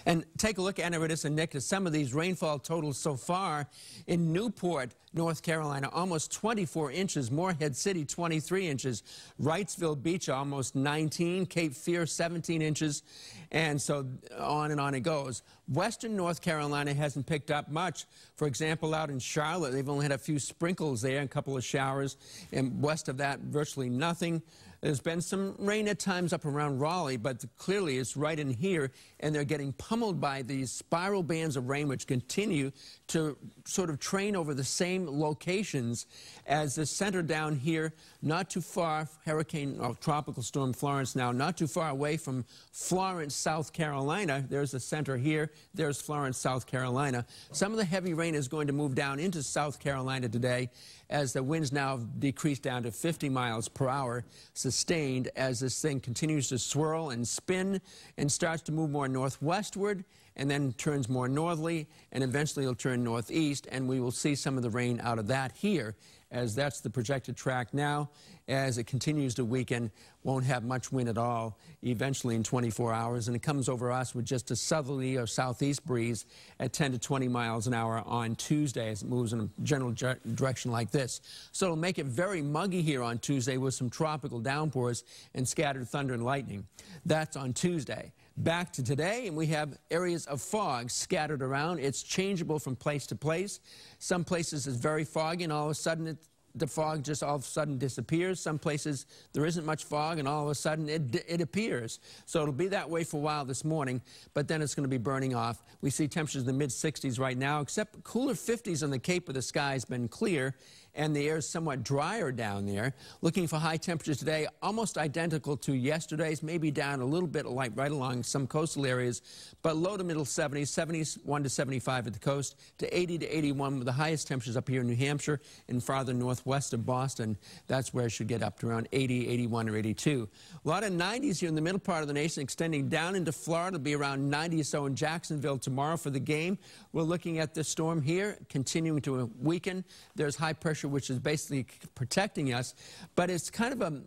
And take a look, Anna Rittis and Nick, at some of these rainfall totals so far. In Newport, North Carolina, almost 24 inches. Morehead City, 23 inches. Wrightsville Beach, almost 19. Cape Fear, 17 inches. And so on and on it goes. Western North Carolina hasn't picked up much. For example, out in Charlotte, they've only had a few sprinkles there, a couple of showers. And west of that, virtually nothing. There's been some rain at times up around Raleigh, but clearly it's right in here, and they're getting pummeled by these spiral bands of rain which continue to sort of train over the same locations as the center down here, not too far, tropical storm Florence now, not too far away from Florence, South Carolina. There's the center here. There's Florence, South Carolina. Some of the heavy rain is going to move down into South Carolina today as the winds now have decreased down to 50 miles per hour, sustained as this thing continues to swirl and spin and starts to move more northwestward and then turns more northerly, and eventually it'll turn northeast, and we will see some of the rain out of that here, as that's the projected track now. As it continues to weaken, won't have much wind at all eventually in 24 hours, and it comes over us with just a southerly or southeast breeze at 10 to 20 miles an hour on Tuesday as it moves in a general direction like this. So it'll make it very muggy here on Tuesday with some tropical downpours and scattered thunder and lightning. That's on Tuesday. Back to today, and we have areas of fog scattered around. It's changeable from place to place. Some places it's very foggy, and all of a sudden the fog just all of a sudden disappears. Some places there isn't much fog, and all of a sudden it appears. So it'll be that way for a while this morning, but then it's going to be burning off. We see temperatures in the mid-60s right now, except cooler 50s on the Cape where the sky has been clear, and the air is somewhat drier down there. Looking for high temperatures today, almost identical to yesterday's, maybe down a little bit right along some coastal areas, but low to middle 70s, 71 to 75 at the coast, to 80 to 81 with the highest temperatures up here in New Hampshire and farther northwest of Boston. That's where it should get up to around 80, 81, or 82. A lot of 90s here in the middle part of the nation, extending down into Florida. It'll be around 90 or so in Jacksonville tomorrow for the game. We're looking at this storm here continuing to weaken. There's high pressure which is basically protecting us, but it's kind of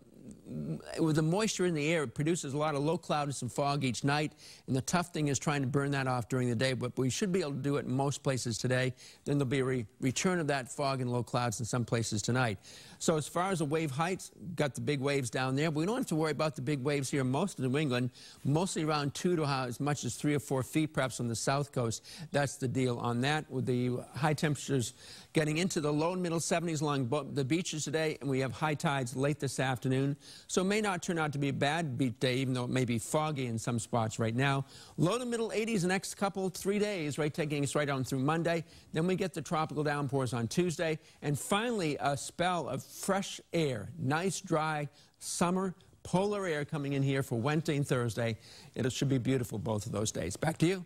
with the moisture in the air, it produces a lot of low cloudiness and fog each night, and the tough thing is trying to burn that off during the day, but we should be able to do it in most places today. Then there'll be a return of that fog and low clouds in some places tonight. So as far as the wave heights, got the big waves down there, but we don't have to worry about the big waves here in most of New England, mostly around 2 to as much as 3 or 4 feet, perhaps on the south coast. That's the deal on that, with the high temperatures getting into the low and middle 70s along the beaches today, and we have high tides late this afternoon. So it may not turn out to be a bad beach day, even though it may be foggy in some spots right now. Low to middle 80s the next 3 days, right, taking us right on through Monday. Then we get the tropical downpours on Tuesday. And finally, a spell of fresh air, nice, dry summer, polar air coming in here for Wednesday and Thursday. It should be beautiful both of those days. Back to you.